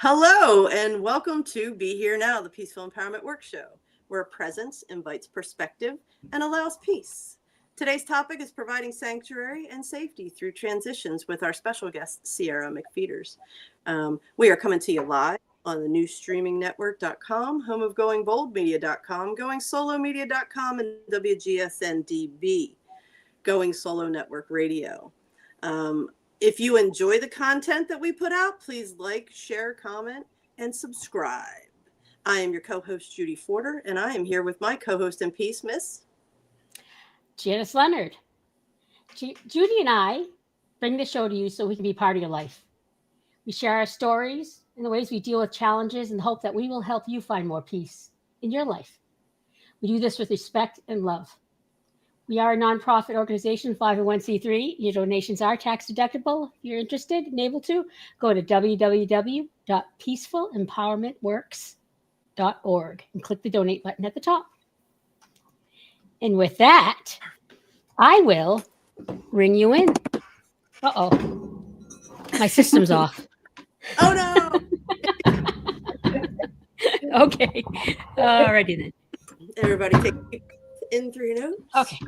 Hello, and welcome to Be Here Now, the Peaceful Empowerment Works show, where presence invites perspective and allows peace. Today's topic is providing sanctuary and safety through transitions with our special guest, Sierra McFeeters. We are coming to you live on the newstreamingnetwork.com, home of goingboldmedia.com, goingsolomedia.com, and WGSN-DB, Going Solo Network Radio. If you enjoy the content that we put out, please like, share, comment, and subscribe. I am your co-host, Judy Forder, and I am here with my co-host in peace, Miss Janice Leonard. Judy and I bring the show to you so we can be part of your life. We share our stories and the ways we deal with challenges and hope that we will help you find more peace in your life. We do this with respect and love. We are a nonprofit organization, 501c3. Your donations are tax deductible. If you're interested and able to, go to www.peacefulempowermentworks.org and click the donate button at the top. And with that, I will ring you in. Uh-oh. My system's off. Oh, no. Okay. Alrighty then. Everybody take a deep breath in through your nose. Okay.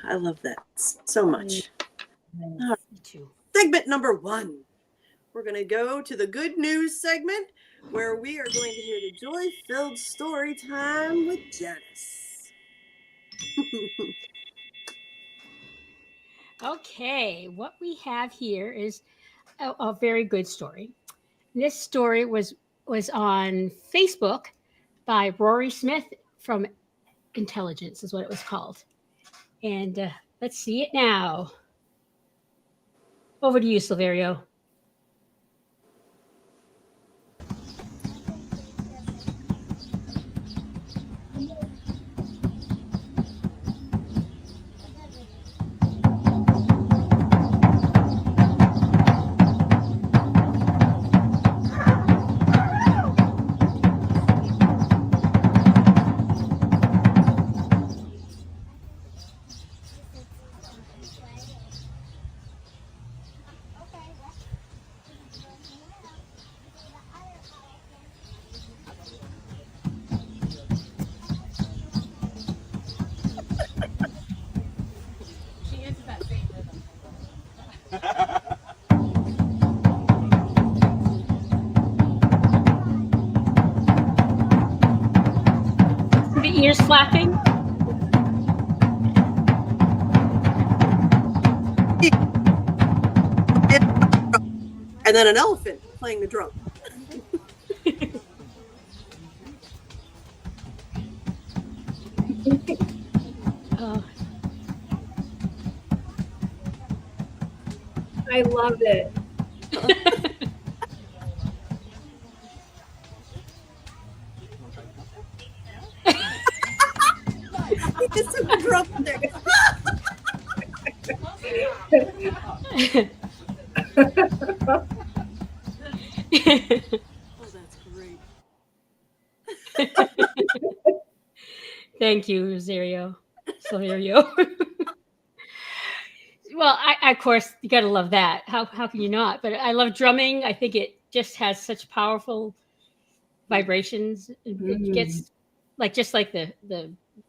I love that so much. Me too. Segment number 1. We're going to go to the good news segment where we are going to hear the joy-filled story time with Janice. Okay, what we have here is a very good story. This story was on Facebook by Rory Smith from Intelligence, is what it was called. And let's see it now. Over to you, Silverio. The ears flapping. And then an elephant playing the drum. I love it. He just took a drum there. Oh, that's great. Thank you, Silverio. Well, I of course, you got to love that. How can you not? But I love drumming. I think it just has such powerful vibrations. It gets just like the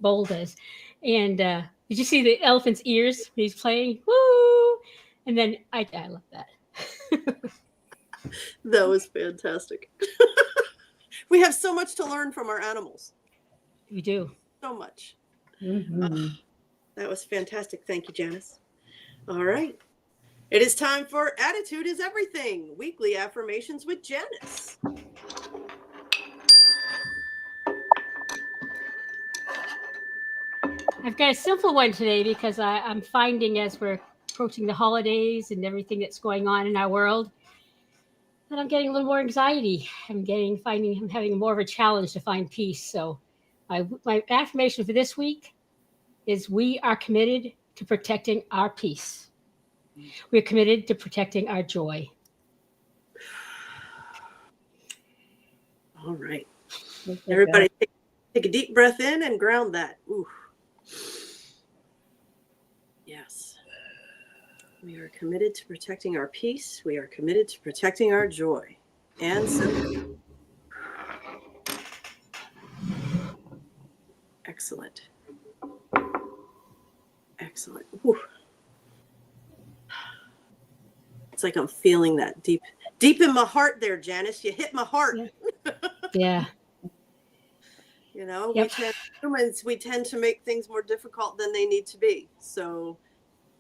bowl does. And did you see the elephant's ears? He's playing, woo! And then I love that. That was fantastic. We have so much to learn from our animals. We do. So much. Mm-hmm. That was fantastic. Thank you, Janice. All right. It is time for Attitude is Everything, weekly affirmations with Janice. I've got a simple one today because I'm finding as we're approaching the holidays and everything that's going on in our world that I'm getting a little more anxiety. I'm having more of a challenge to find peace. So my affirmation for this week is we are committed to protecting our peace. We are committed to protecting our joy. All right. Everybody take a deep breath in and ground that. Ooh. Yes. We are committed to protecting our peace. We are committed to protecting our joy. And so, excellent. Excellent. Whew. It's like I'm feeling that deep in my heart there, Janice. You hit my heart. Yeah. You know, Yep. we tend to make things more difficult than they need to be. So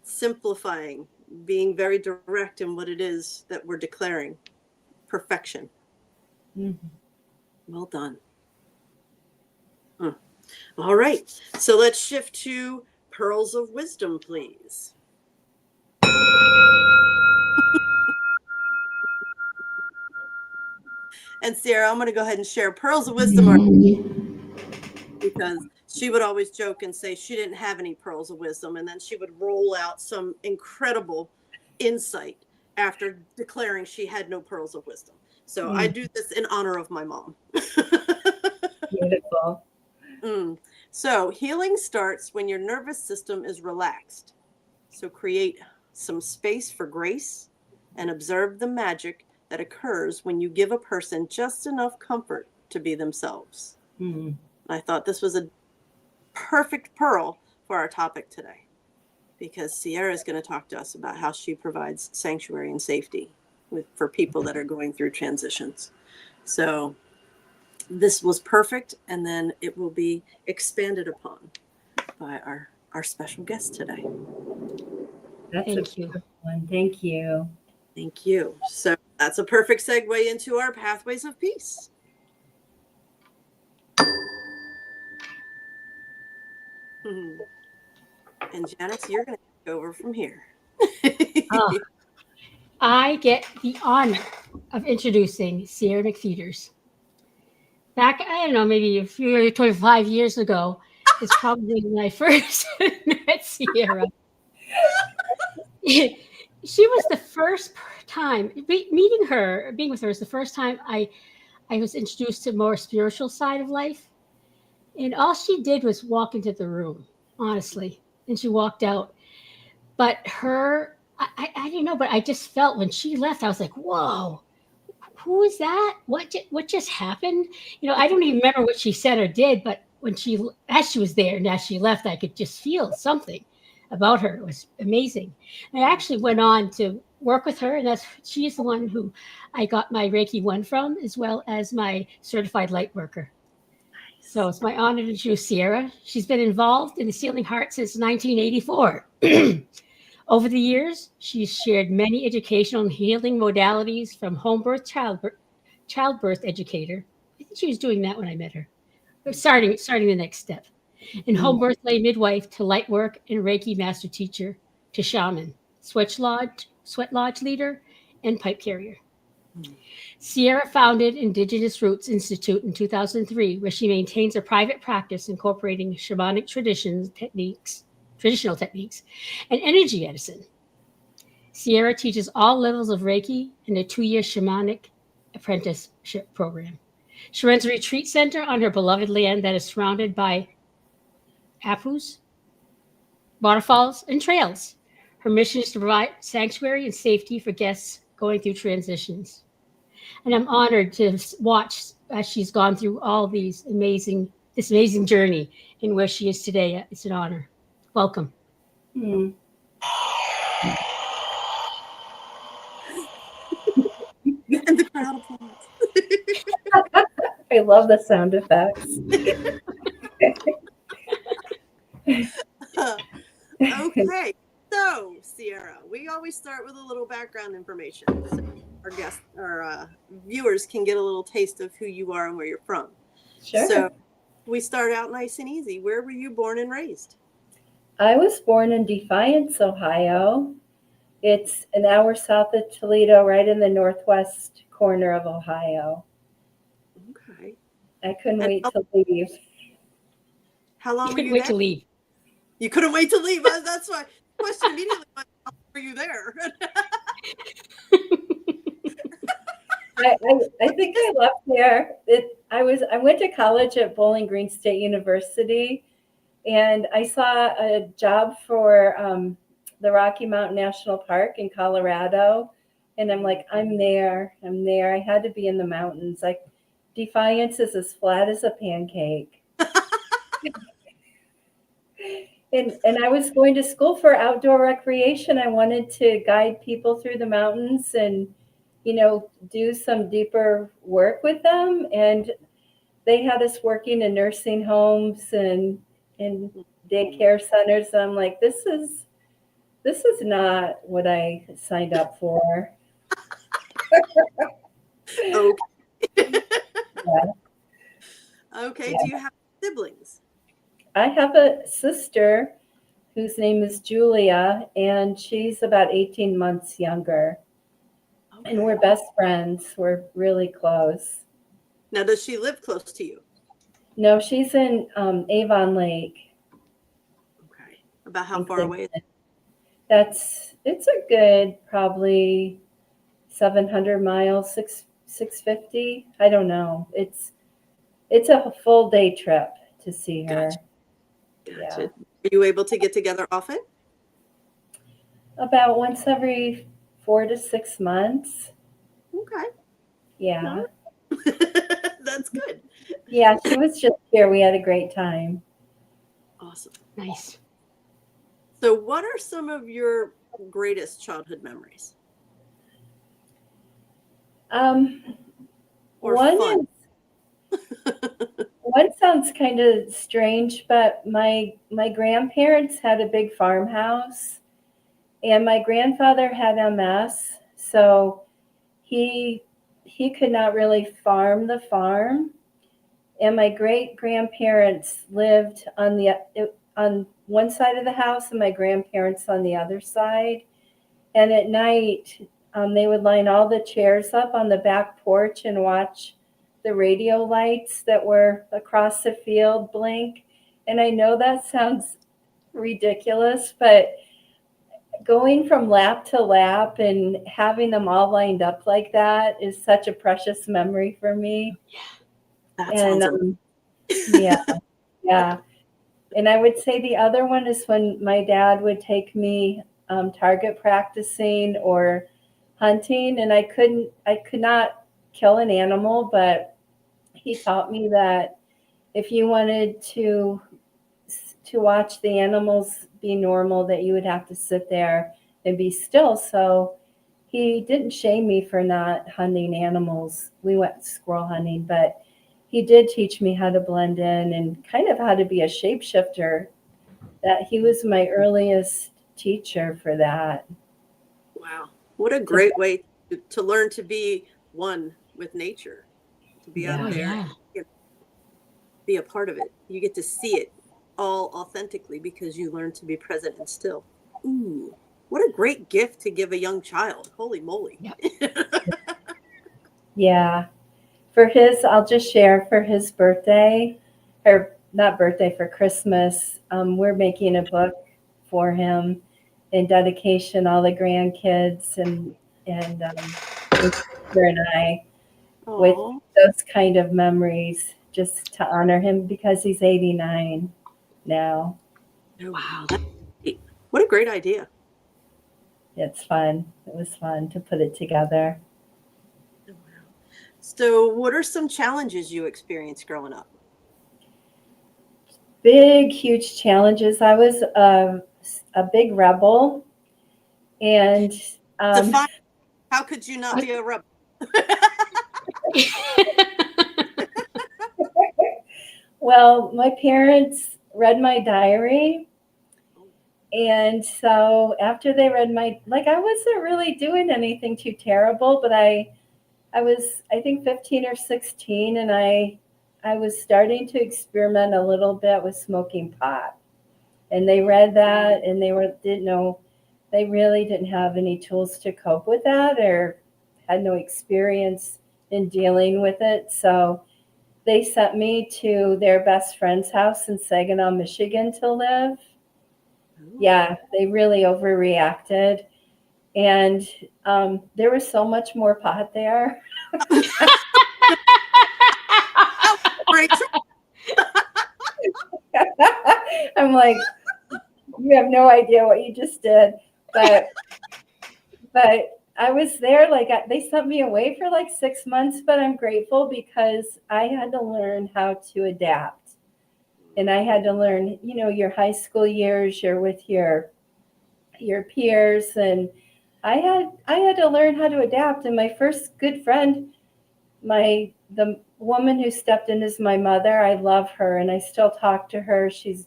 simplifying, being very direct in what it is that we're declaring. Perfection. Mm-hmm. Well done. All right. So let's shift to pearls of wisdom, please. And Sierra, I'm going to go ahead and share pearls of wisdom because she would always joke and say she didn't have any pearls of wisdom. And then she would roll out some incredible insight after declaring she had no pearls of wisdom. So I do this in honor of my mom. Beautiful. So healing starts when your nervous system is relaxed. So create some space for grace and observe the magic that occurs when you give a person just enough comfort to be themselves. Mm-hmm. I thought this was a perfect pearl for our topic today because Sierra is going to talk to us about how she provides sanctuary and safety for people that are going through transitions. So this was perfect, and then it will be expanded upon by our special guest today. Thank you. Thank you. Thank you. So that's a perfect segue into our pathways of peace. And Janice, you're going to take over from here. I get the honor of introducing Sierra McFeeters. Back, I don't know, maybe a few 25 years ago, is probably when I first met Sierra. She was the first time, meeting her, being with her is the first time I was introduced to more spiritual side of life. And all she did was walk into the room, honestly. And she walked out. But I didn't know, but I just felt when she left, I was like, whoa, who is that? What just happened? You know, I don't even remember what she said or did, but as she was there and as she left, I could just feel something about her. It was amazing. I actually went on to work with her, and she's the one who I got my Reiki 1 from, as well as my certified light worker. So it's my honor to introduce Sierra. She's been involved in the Healing Heart since 1984. Over the years, she's shared many educational and healing modalities from homebirth, childbirth educator. I think she was doing that when I met her. Starting the next step. And homebirth lay midwife to light work and Reiki Master teacher to shaman, sweat lodge leader, and pipe carrier. Sierra founded Indigenous Roots Institute in 2003, where she maintains a private practice incorporating shamanic traditional techniques, and energy medicine. Sierra teaches all levels of Reiki in a 2-year Shamanic Apprenticeship Program. She runs a retreat center on her beloved land that is surrounded by apus, waterfalls, and trails. Her mission is to provide sanctuary and safety for guests going through transitions. And I'm honored to watch as she's gone through all this amazing journey and where she is today. It's an honor. Welcome. Mm. And the crowd applauds. I love the sound effects. Okay, so Sierra, we always start with a little background information so our viewers can get a little taste of who you are and where you're from. Sure. So we start out nice and easy. Where were you born and raised? I was born in Defiance, Ohio. It's an hour south of Toledo, right in the northwest corner of Ohio. Okay. I couldn't wait to leave. How long were you Wait there? to leave. You couldn't wait to leave. That's why. Question immediately: how were you there? I think I left there. I went to college at Bowling Green State University, and I saw a job for the Rocky Mountain National Park in Colorado, and I'm like, I'm there. I had to be in the mountains. Like, Defiance is as flat as a pancake. And I was going to school for outdoor recreation. I wanted to guide people through the mountains and, do some deeper work with them. And they had us working in nursing homes and in daycare centers. And I'm like, this is not what I signed up for. Okay. Yeah. Okay. Yeah. Do you have siblings? I have a sister whose name is Julia, and she's about 18 months younger. Okay. And we're best friends. We're really close. Now, does she live close to you? No, she's in Avon Lake. Okay. About how far away is it? It's a good probably 700 miles, 650. I don't know. It's a full day trip to see her. Gotcha. Yeah. Are you able to get together often? About once every 4 to 6 months. Okay. Yeah. That's good. Yeah, she was just here. We had a great time. Awesome. Nice. So what are some of your greatest childhood memories? Or fun? One sounds kind of strange, but my grandparents had a big farmhouse, and my grandfather had MS, so he could not really farm the farm. And my great grandparents lived on one side of the house, and my grandparents on the other side. And at night, they would line all the chairs up on the back porch and watch the radio lights that were across the field blink. And I know that sounds ridiculous, but going from lap to lap and having them all lined up like that is such a precious memory for me. That And sounds yeah. And I would say the other one is when my dad would take me target practicing or hunting, and I could not kill an animal, but he taught me that if you wanted to watch the animals be normal, that you would have to sit there and be still. So he didn't shame me for not hunting animals. We went squirrel hunting, but he did teach me how to blend in and kind of how to be a shapeshifter. That he was my earliest teacher for that. Wow. What a great way to learn to be one with nature, to be out there, and be a part of it. You get to see it all authentically because you learn to be present and still. Ooh, what a great gift to give a young child. Holy moly. Yeah. I'll just share, for his birthday, or not birthday, for Christmas, we're making a book for him in dedication, all the grandkids and sister and I, with those kind of memories, just to honor him because he's 89 now. Oh, wow. What a great idea. It's fun. It was fun to put it together. So what are some challenges you experienced growing up? Big, huge challenges. I was a big rebel. And how could you not be a rebel? Well, my parents read my diary. And so after they read I wasn't really doing anything too terrible, but I was, I think, 15 or 16, and I was starting to experiment a little bit with smoking pot. And they read that, and they really didn't have any tools to cope with that, or had no experience in dealing with it. So they sent me to their best friend's house in Saginaw, Michigan to live. Yeah, they really overreacted. And there was so much more pot there. Great. I'm like, you have no idea what you just did. But I was there, like they sent me away for like 6 months, but I'm grateful because I had to learn how to adapt. And I had to learn, you know, your high school years, you're with your peers, and I had to learn how to adapt. And my first good friend, the woman who stepped in as my mother, I love her and I still talk to her. She's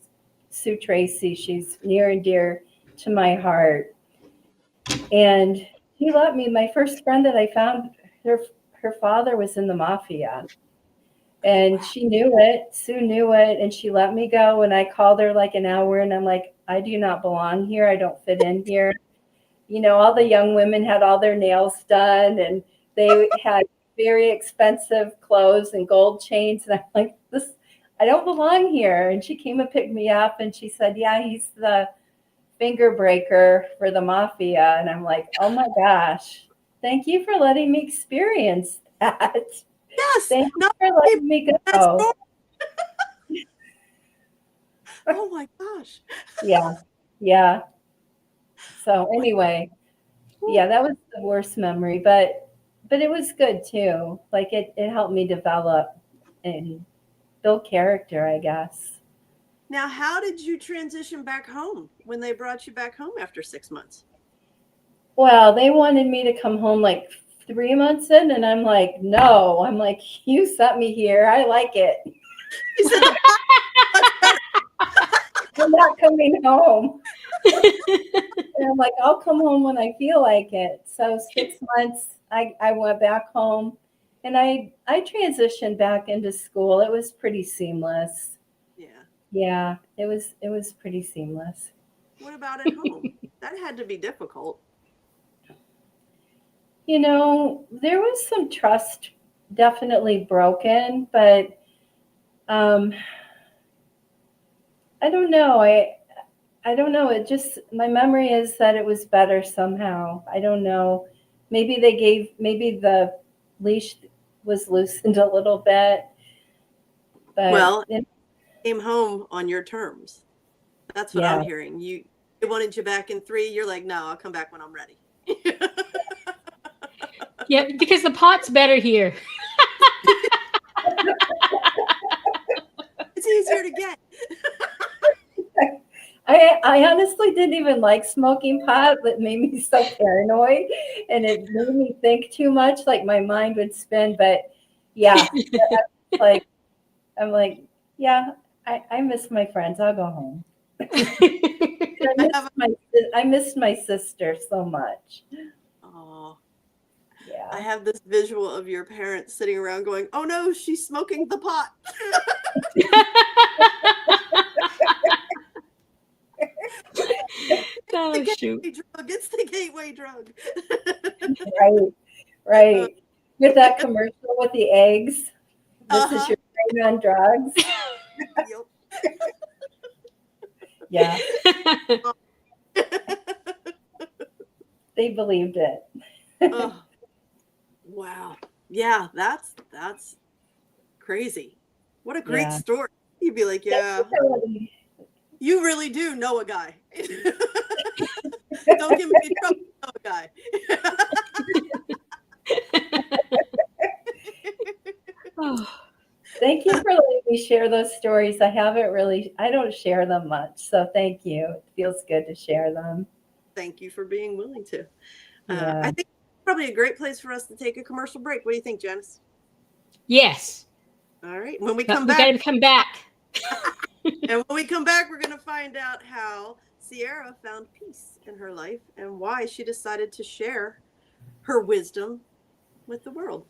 Sue Tracy. She's near and dear to my heart. And she let me, my first friend that I found, her father was in the mafia. And she knew it. Sue knew it. And she let me go. And I called her like an hour and I'm like, I do not belong here. I don't fit in here. You know, all the young women had all their nails done and they had very expensive clothes and gold chains. And I'm like, I don't belong here. And she came and picked me up and she said, yeah, he's the finger breaker for the mafia. And I'm like, oh my gosh, thank you for letting me experience that. Yes. Thank you for letting me go. Oh my gosh. Yeah. So anyway, yeah, that was the worst memory, but it was good too. Like it helped me develop and build character, I guess. Now, how did you transition back home when they brought you back home after 6 months? Well, they wanted me to come home like 3 months in, and I'm like, no. I'm like, you sent me here. I like it. You said I'm not coming home. And I'm like, I'll come home when I feel like it. So 6 months, I went back home, and I transitioned back into school. It was pretty seamless. Yeah, it was pretty seamless. What about at home? That had to be difficult. You know, there was some trust definitely broken, but I don't know. I don't know. It just, my memory is that it was better somehow. I don't know. Maybe the leash was loosened a little bit. But well, came home on your terms. That's what I'm hearing. They wanted you back in 3. You're like, no, I'll come back when I'm ready. Yeah, because the pot's better here. It's easier to get. I honestly didn't even like smoking pot, but it made me so paranoid and it made me think too much, like my mind would spin. But yeah, I'm like, yeah, I miss my friends. I'll go home. I missed my sister so much. Oh, yeah. I have this visual of your parents sitting around going, "Oh no, she's smoking the pot." Oh, shoot. It's the gateway drug. Right. With that commercial with the eggs. This is your brain on drugs. Yeah. They believed it. Oh, wow. Yeah, that's crazy. What a great story. You'd be like, yeah, you really do know a guy. Don't give me trouble, know a guy. Oh. Thank you for letting me share those stories. I don't share them much. So thank you. It feels good to share them. Thank you for being willing to. I think it's probably a great place for us to take a commercial break. What do you think, Janice? Yes. All right. When we come back. We got to come back. And when we come back, we're going to find out how Sierra found peace in her life and why she decided to share her wisdom with the world.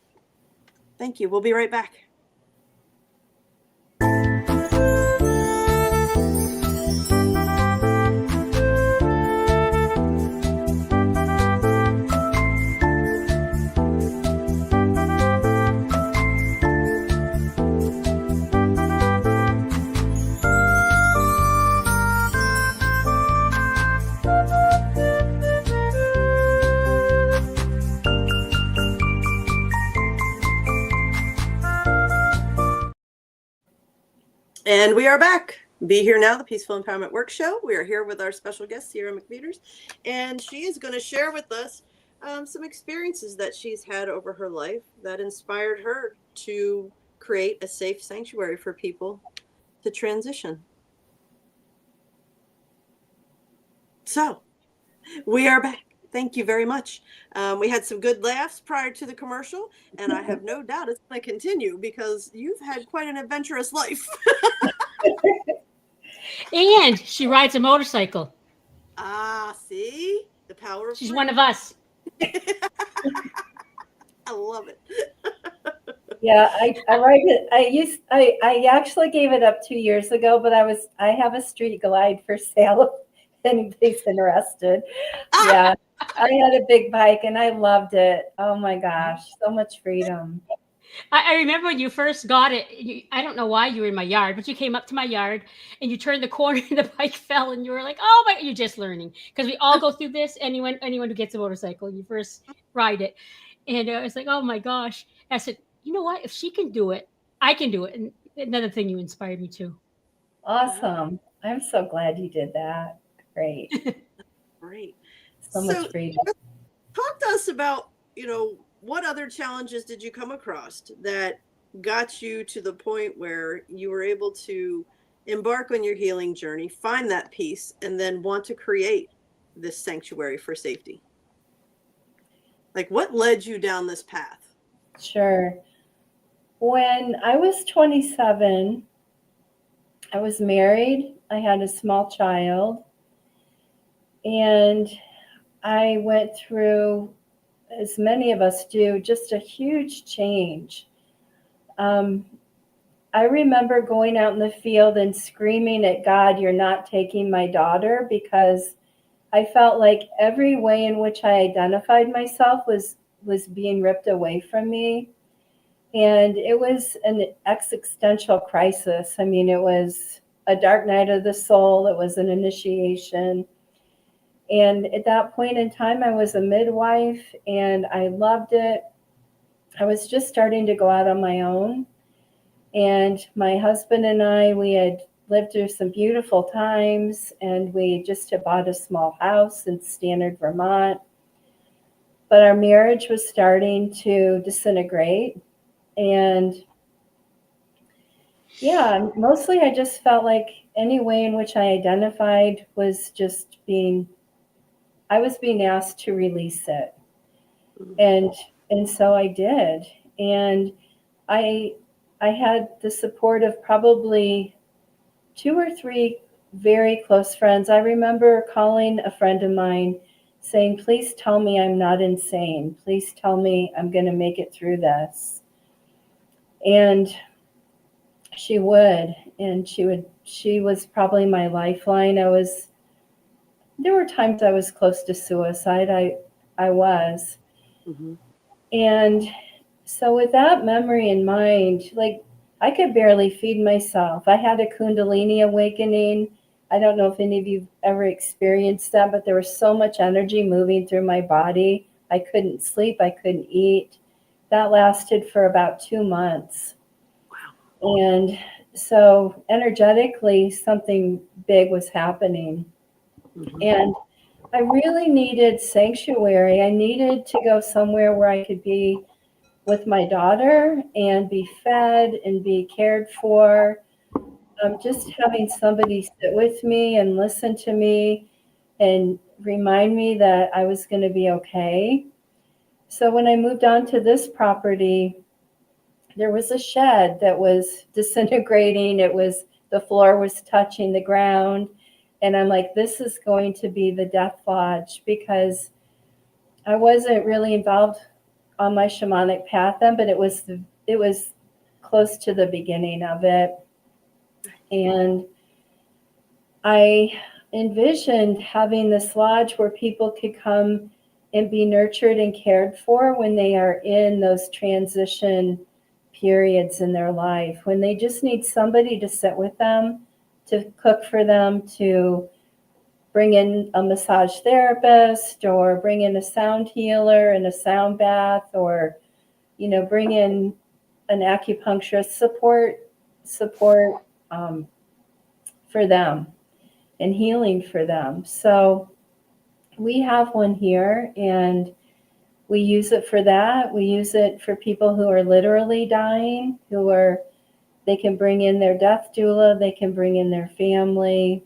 Thank you. We'll be right back. And we are back. Be Here Now, the Peaceful Empowerment Works show. We are here with our special guest, Sierra McFeeters, and she is going to share with us some experiences that she's had over her life that inspired her to create a safe sanctuary for people to transition. So, we are back. Thank you very much. We had some good laughs prior to the commercial, and I have no doubt it's going to continue because you've had quite an adventurous life. And she rides a motorcycle. Ah, see? The power of She's freedom. one of us. I love it. Yeah, I write it. I actually gave it up 2 years ago, but I have a street glide for sale if anybody's interested. Yeah, I had a big bike and I loved it. Oh my gosh, so much freedom. I remember when you first got it. I don't know why you were in my yard, but you came up to my yard and you turned the corner and the bike fell and you were like, "Oh my!" You're just learning because we all go through this. Anyone who gets a motorcycle, you first ride it, and I was like, "Oh my gosh!" I said, "You know what? If she can do it, I can do it." And another thing you inspired me to. Awesome. I'm so glad you did that. Great. Great. So much freedom. Talk to us about, what other challenges did you come across that got you to the point where you were able to embark on your healing journey, find that peace, and then want to create this sanctuary for safety? Like, what led you down this path? Sure. When I was 27, I was married. I had a small child. And I went through, as many of us do, just a huge change. I remember going out in the field and screaming at God, "You're not taking my daughter," because I felt like every way in which I identified myself was being ripped away from me. And it was an existential crisis. I mean, it was a dark night of the soul. It was an initiation. And at that point in time, I was a midwife and I loved it. I was just starting to go out on my own. And my husband and I, we had lived through some beautiful times and we just had bought a small house in Stannard, Vermont. But our marriage was starting to disintegrate. And yeah, mostly I just felt like any way in which I identified was just I was being asked to release it. And so I did. And I had the support of probably 2 or 3 very close friends. I remember calling a friend of mine saying, "Please tell me I'm not insane. Please tell me I'm going to make it through this." And she would, and she was probably my lifeline. There were times I was close to suicide. I was. Mm-hmm. And so with that memory in mind, like I could barely feed myself. I had a Kundalini awakening. I don't know if any of you ever experienced that, but there was so much energy moving through my body. I couldn't sleep. I couldn't eat. That lasted for about 2 months. Wow. And so energetically, something big was happening. Mm-hmm. And I really needed sanctuary. I needed to go somewhere where I could be with my daughter and be fed and be cared for. Just having somebody sit with me and listen to me and remind me that I was going to be okay. So when I moved on to this property, there was a shed that was disintegrating. The floor was touching the ground. And I'm like, this is going to be the death lodge, because I wasn't really involved on my shamanic path then, but it was close to the beginning of it. And I envisioned having this lodge where people could come and be nurtured and cared for when they are in those transition periods in their life, when they just need somebody to sit with them, to cook for them, to bring in a massage therapist, or bring in a sound healer and a sound bath, or, bring in an acupuncturist support for them and healing for them. So we have one here, and we use it for that. We use it for people who are literally dying, they can bring in their death doula, they can bring in their family.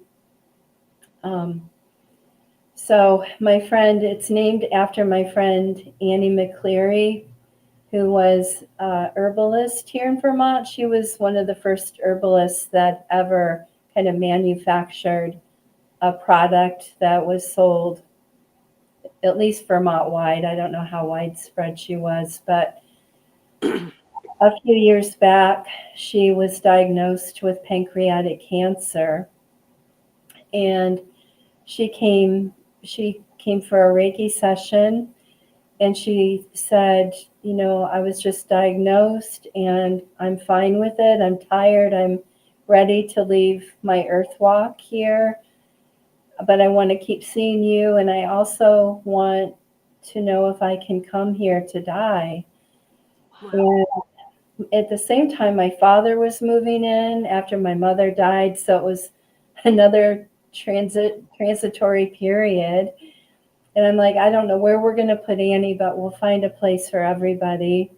So my friend, it's named after my friend Annie McCleary, who was a herbalist here in Vermont. She was one of the first herbalists that ever kind of manufactured a product that was sold, at least Vermont-wide. I don't know how widespread she was, but a few years back, she was diagnosed with pancreatic cancer. And she came for a Reiki session, and she said, I was just diagnosed and I'm fine with it. I'm tired. I'm ready to leave my earth walk here, but I want to keep seeing you. And I also want to know if I can come here to die. And at the same time, my father was moving in after my mother died. So it was another transitory period. And I'm like, I don't know where we're going to put Annie, but we'll find a place for everybody.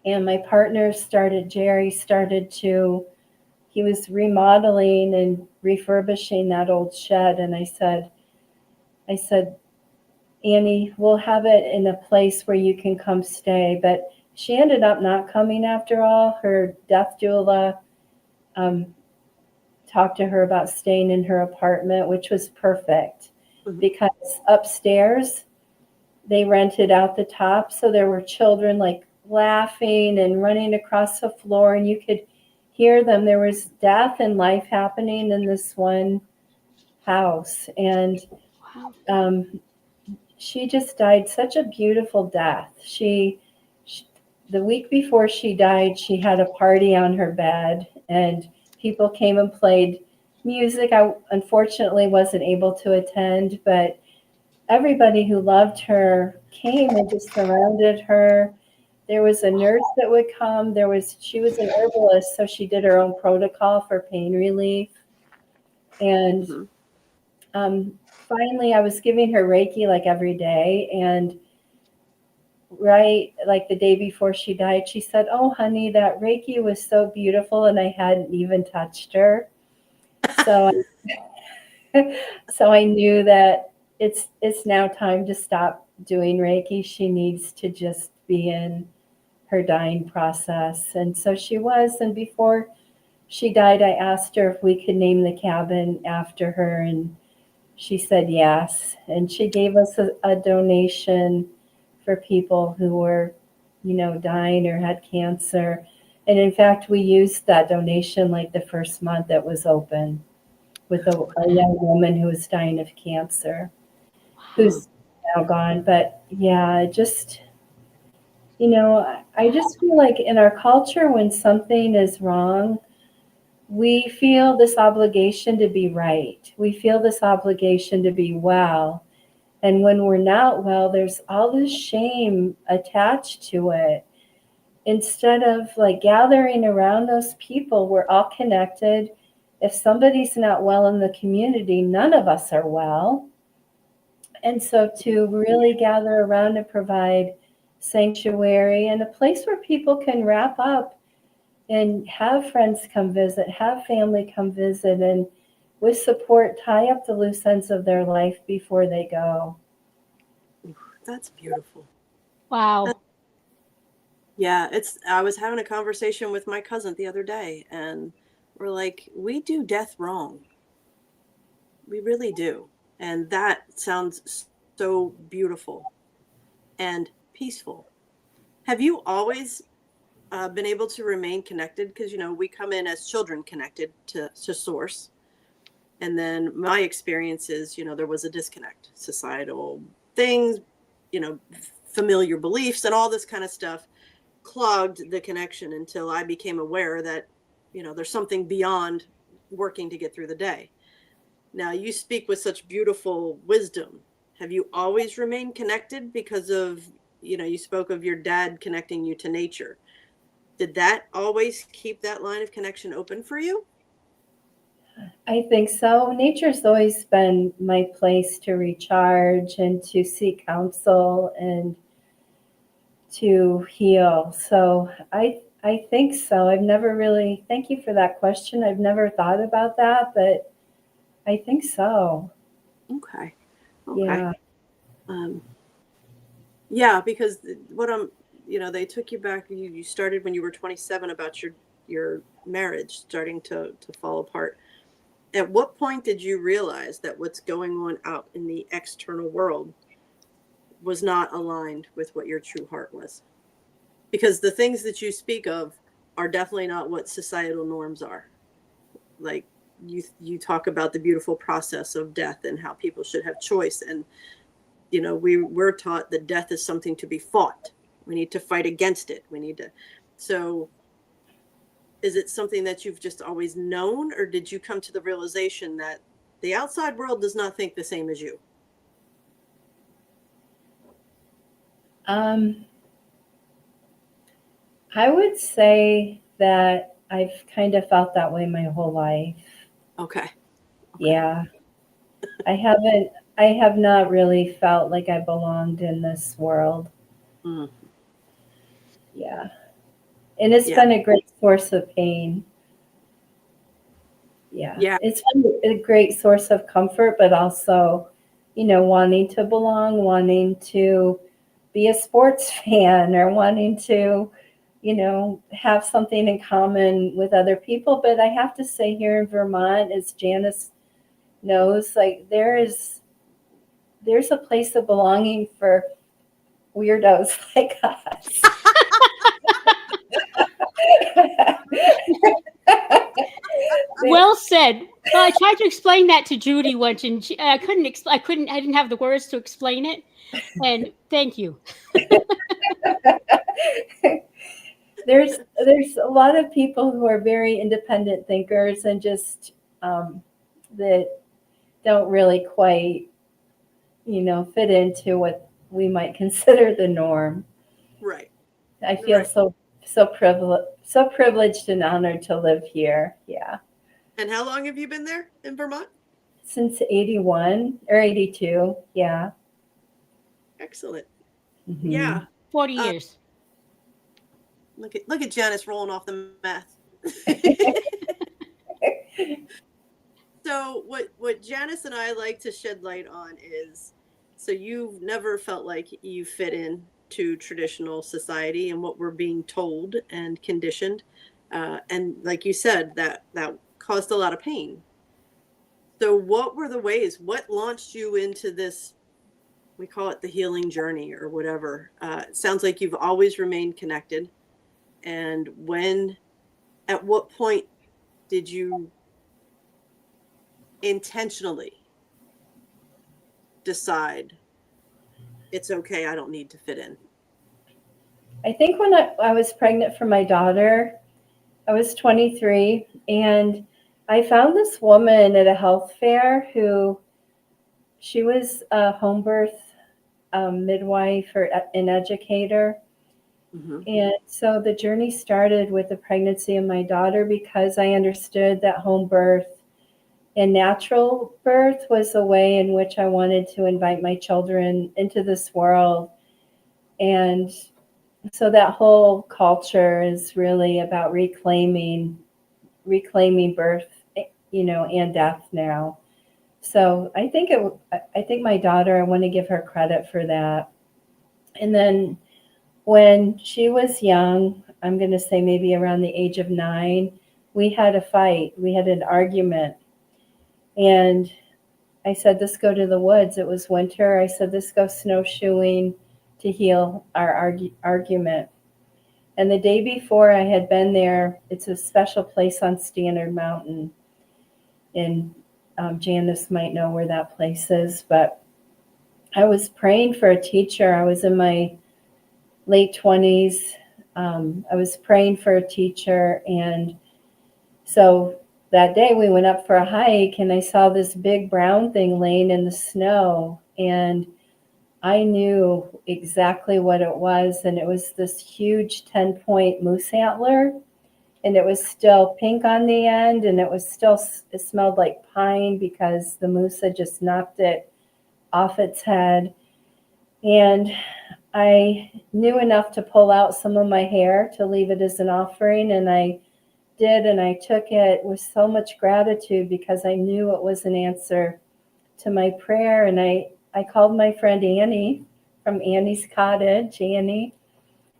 And my partner Jerry he was remodeling and refurbishing that old shed. And I said, Annie, we'll have it in a place where you can come stay. But she ended up not coming after all. Her death doula talked to her about staying in her apartment, which was perfect. Because upstairs they rented out the top, so there were children like laughing and running across the floor, and you could hear them. There was death and life happening in this one house. And she just died such a beautiful death. She the week before she died, she had a party on her bed, and people came and played music. I unfortunately wasn't able to attend, but everybody who loved her came and just surrounded her. There was a nurse that would come. She was an herbalist, so she did her own protocol for pain relief. And finally, I was giving her Reiki like every day. And right, like the day before she died, she said, "Oh, honey, that Reiki was so beautiful, and I hadn't even touched her." So I knew that it's now time to stop doing Reiki. She needs to just be in her dying process. And so she was. And before she died, I asked her if we could name the cabin after her. And she said yes. And she gave us a donation for people who were, dying or had cancer. And in fact, we used that donation like the first month that was open, with a young woman who was dying of cancer, who's now gone. But yeah, just, I just feel like in our culture, when something is wrong, we feel this obligation to be right. We feel this obligation to be well. And when we're not well, there's all this shame attached to it. Instead of like gathering around those people, we're all connected. If somebody's not well in the community, none of us are well. And so to really gather around and provide sanctuary and a place where people can wrap up and have friends come visit, have family come visit, and with support, tie up the loose ends of their life before they go. That's beautiful. Wow. Yeah, I was having a conversation with my cousin the other day, and we're like, we do death wrong. We really do. And that sounds so beautiful and peaceful. Have you always been able to remain connected? Because, we come in as children connected to source. And then my experience is, there was a disconnect, societal things, familiar beliefs and all this kind of stuff clogged the connection until I became aware that, there's something beyond working to get through the day. Now, you speak with such beautiful wisdom. Have you always remained connected because of, you spoke of your dad connecting you to nature? Did that always keep that line of connection open for you? I think so. Nature's always been my place to recharge and to seek counsel and to heal. So I think so. I've never really, thank you for that question. I've never thought about that, but I think so. Okay. Yeah. Yeah, because what they took you back. You started when you were 27 about your marriage starting to fall apart. At what point did you realize that what's going on out in the external world was not aligned with what your true heart was? Because the things that you speak of are definitely not what societal norms are. Like you talk about the beautiful process of death and how people should have choice. And, we're taught that death is something to be fought. We need to fight against it. So is it something that you've just always known, or did you come to the realization that the outside world does not think the same as you? I would say that I've kind of felt that way my whole life. Okay. Yeah. I have not really felt like I belonged in this world. Mm. Yeah. And it's been a great source of pain. Yeah. It's been a great source of comfort, but also, wanting to belong, wanting to be a sports fan, or wanting to, have something in common with other people. But I have to say, here in Vermont, as Janice knows, like there's a place of belonging for weirdos like us. Well said. Well, I tried to explain that to Judy once, and I didn't have the words to explain it. And thank you. There's a lot of people who are very independent thinkers and just that don't really quite, fit into what we might consider the norm. Right. I feel so privileged and honored to live here. Yeah. And how long have you been there in Vermont? Since 81 or 82. Yeah. Excellent. Mm-hmm. Yeah. 40 years. Look at Janice rolling off the math. So what Janice and I like to shed light on is, so you've never felt like you fit in to traditional society and what we're being told and conditioned. And like you said, that caused a lot of pain. So what were the ways, what launched you into this, we call it the healing journey or whatever. It sounds like you've always remained connected. And at what point did you intentionally decide it's okay, I don't need to fit in? I think when I was pregnant for my daughter, I was 23, and I found this woman at a health fair who, she was a homebirth midwife or an educator. Mm-hmm. And so the journey started with the pregnancy of my daughter, because I understood that home birth and natural birth was a way in which I wanted to invite my children into this world. And so that whole culture is really about reclaiming birth, and death now. So I think my daughter, I want to give her credit for that. And then when she was young, I'm going to say maybe around the age of 9, we had a fight. We had an argument. And I said, let's go to the woods. It was winter. I said, let's go snowshoeing to heal our argument. And the day before I had been there, it's a special place on Standard Mountain. And Janice might know where that place is. But I was praying for a teacher. I was in my late 20s. I was praying for a teacher. And so that day we went up for a hike, and I saw this big brown thing laying in the snow. And I knew exactly what it was. And it was this huge 10-point moose antler. and it was still pink on the end, and it smelled like pine because the moose had just knocked it off its head. And I knew enough to pull out some of my hair to leave it as an offering, and I did, and I took it with so much gratitude because I knew it was an answer to my prayer. And I called my friend Annie from Annie's Cottage, Annie,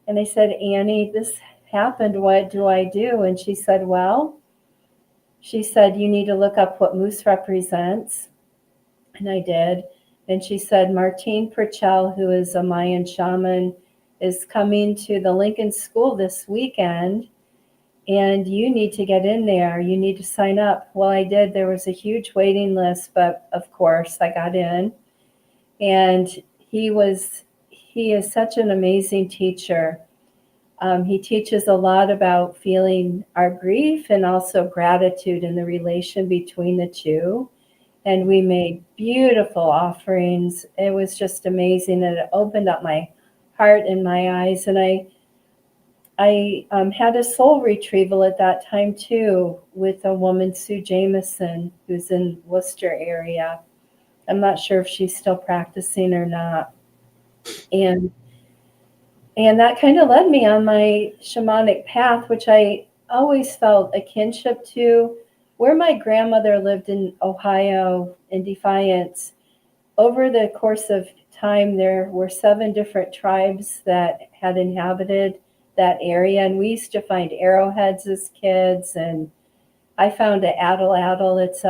and I said, Annie, this happened, what do I do? And she said, well, she said, you need to look up what moose represents. And I did. And she said, Martine Purcell, who is a Mayan shaman, is coming to the Lincoln School this weekend, and you need to get in there. You need to sign up. Well, I did. There was a huge waiting list, but of course I got in. And he is such an amazing teacher. He teaches a lot about feeling our grief and also gratitude and the relation between the two. And we made beautiful offerings. It was just amazing, and it opened up my heart and my eyes. And I had a soul retrieval at that time too with a woman, Sue Jameson, who's in Worcester area. I'm not sure if she's still practicing or not. And that kind of led me on my shamanic path, which I always felt a kinship to. Where my grandmother lived in Ohio, in Defiance, over the course of time, there were 7 different tribes that had inhabited that area. And we used to find arrowheads as kids. And I found an addle. It's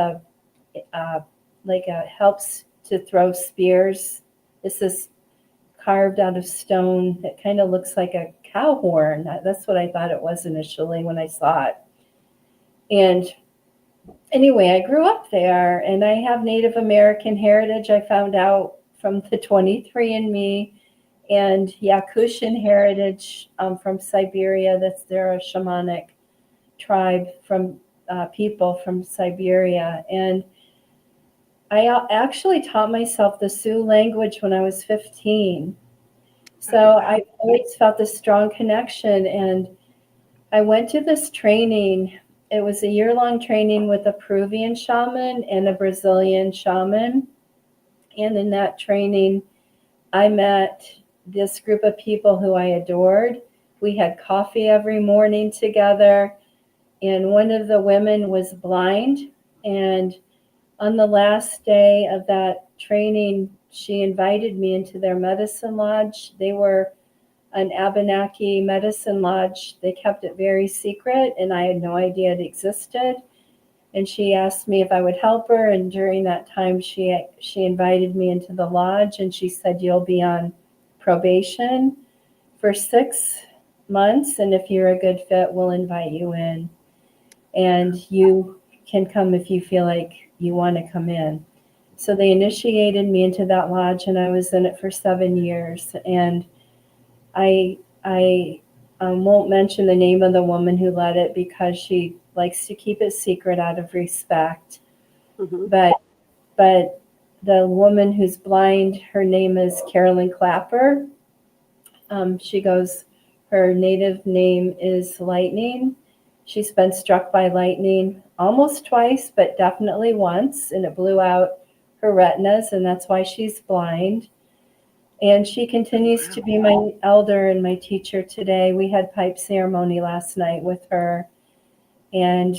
helps to throw spears. This is carved out of stone. It kind of looks like a cow horn. That's what I thought it was initially when I saw it. And anyway, I grew up there, and I have Native American heritage. I found out from the 23andMe, and Yakushan heritage from Siberia. They're a shamanic tribe from people from Siberia. And I actually taught myself the Sioux language when I was 15. So I always felt this strong connection. And I went to this training. It was a year-long training with a Peruvian shaman and a Brazilian shaman. And in that training, I met this group of people who I adored. We had coffee every morning together. And one of the women was blind. And on the last day of that training, she invited me into their medicine lodge. They were an Abenaki medicine lodge. They kept it very secret, and I had no idea it existed. And she asked me if I would help her. And during that time, she invited me into the lodge, and she said, you'll be on probation for 6 months. And if you're a good fit, we'll invite you in. And you can come if you feel like you want to come in. So they initiated me into that lodge, and I was in it for 7 years. And I won't mention the name of the woman who led it because she likes to keep it secret out of respect. Mm-hmm. But the woman who's blind, her name is Carolyn Clapper. She goes, her native name is Lightning. She's been struck by lightning almost twice, but definitely once, and it blew out her retinas, and that's why she's blind. And she continues to be my elder and my teacher today. We had pipe ceremony last night with her, and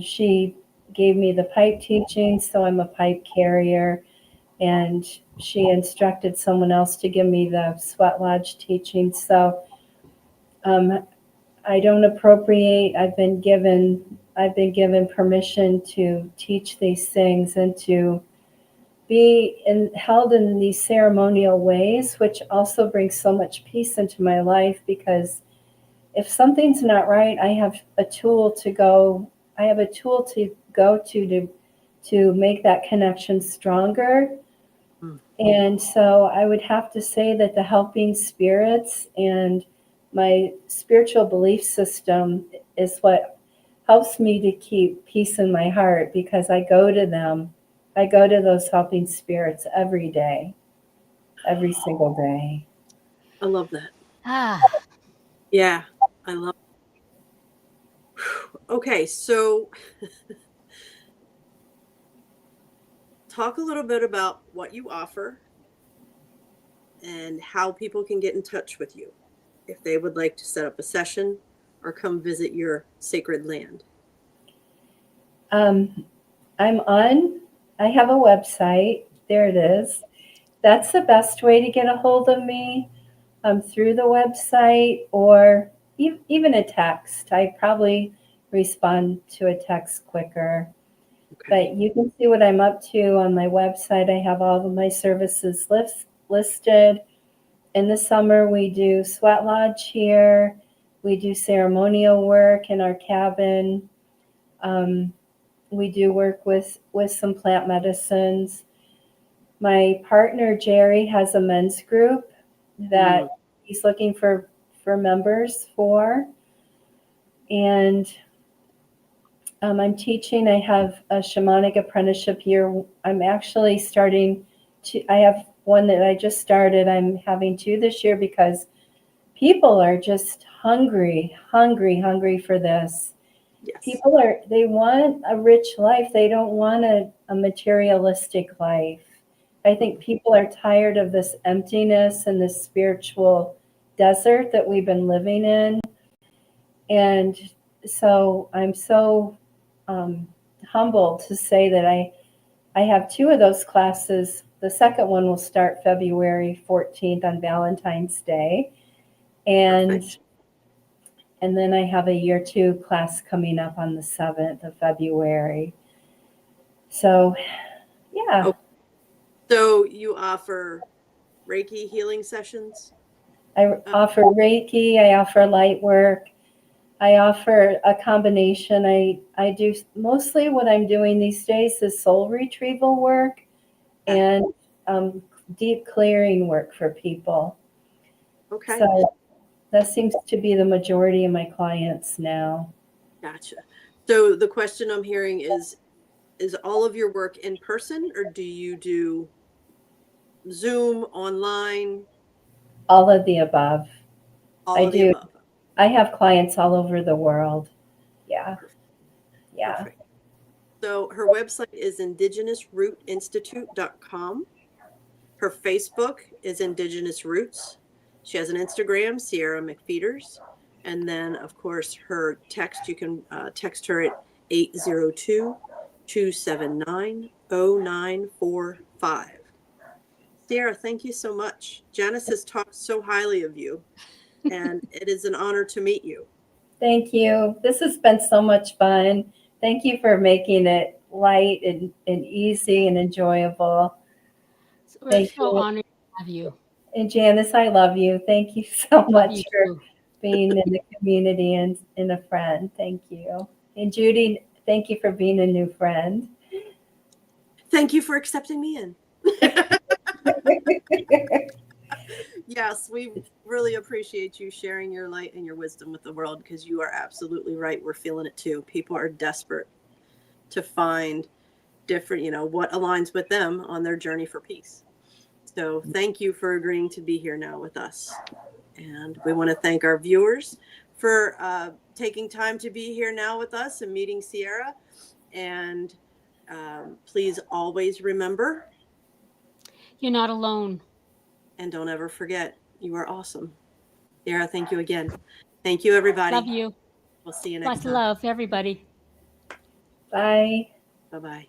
she gave me the pipe teaching, so I'm a pipe carrier, and she instructed someone else to give me the sweat lodge teaching. So I don't appropriate. I've been given permission to teach these things and to be held in these ceremonial ways, which also brings so much peace into my life, because if something's not right, I have a tool to go to make that connection stronger. And so I would have to say that the helping spirits and my spiritual belief system is what helps me to keep peace in my heart, because I go to them. I go to those helping spirits every day, every single day. I love that. Ah. Yeah, I love it. Okay, so talk a little bit about what you offer and how people can get in touch with you if they would like to set up a session or come visit your sacred land. I have a website. There it is. That's the best way to get a hold of me, through the website or even a text. I probably respond to a text quicker. Okay. But you can see what I'm up to on my website. I have all of my services listed. In the summer, we do sweat lodge here. We do ceremonial work in our cabin. We do work with some plant medicines. My partner, Jerry, has a men's group that he's looking for members for. And I'm teaching. I have a Shamanic Apprenticeship year. I'm actually I have one that I just started. I'm having 2 this year because people are just hungry for this. Yes. People they want a rich life. They don't want a materialistic life. I think people are tired of this emptiness and this spiritual desert that we've been living in. And so I'm so humbled to say that I have 2 of those classes. The second one will start February 14th on Valentine's Day. Perfect. And then I have a year 2 class coming up on the 7th of February. So, yeah. Okay. So you offer Reiki healing sessions? I offer Reiki. I offer light work. I offer a combination. I do mostly what I'm doing these days is soul retrieval work and deep clearing work for people. Okay. So that seems to be the majority of my clients now. Gotcha. So the question I'm hearing is all of your work in person, or do you do Zoom, online? All of the above. All of the above. I have clients all over the world. Yeah. Perfect. Yeah. Perfect. So her website is indigenousrootinstitute.com. Her Facebook is Indigenous Roots. She has an Instagram, Sierra McFeeters. And then, of course, her text, you can text her at 802-279-0945. Sierra, thank you so much. Janice has talked so highly of you, and it is an honor to meet you. Thank you. This has been so much fun. Thank you for making it light and easy and enjoyable. We're so honored to have you. And Janice, I love you. Thank you so much for being in the community and a friend. Thank you. And Judy, thank you for being a new friend. Thank you for accepting me in. Yes, we really appreciate you sharing your light and your wisdom with the world, because you are absolutely right. We're feeling it too. People are desperate to find different, what aligns with them on their journey for peace. So thank you for agreeing to be here now with us. And we want to thank our viewers for taking time to be here now with us and meeting Sierra. And please always remember, you're not alone. And don't ever forget, you are awesome. Sierra, thank you again. Thank you, everybody. Love you. We'll see you next time. Lots of love, everybody. Bye. Bye-bye.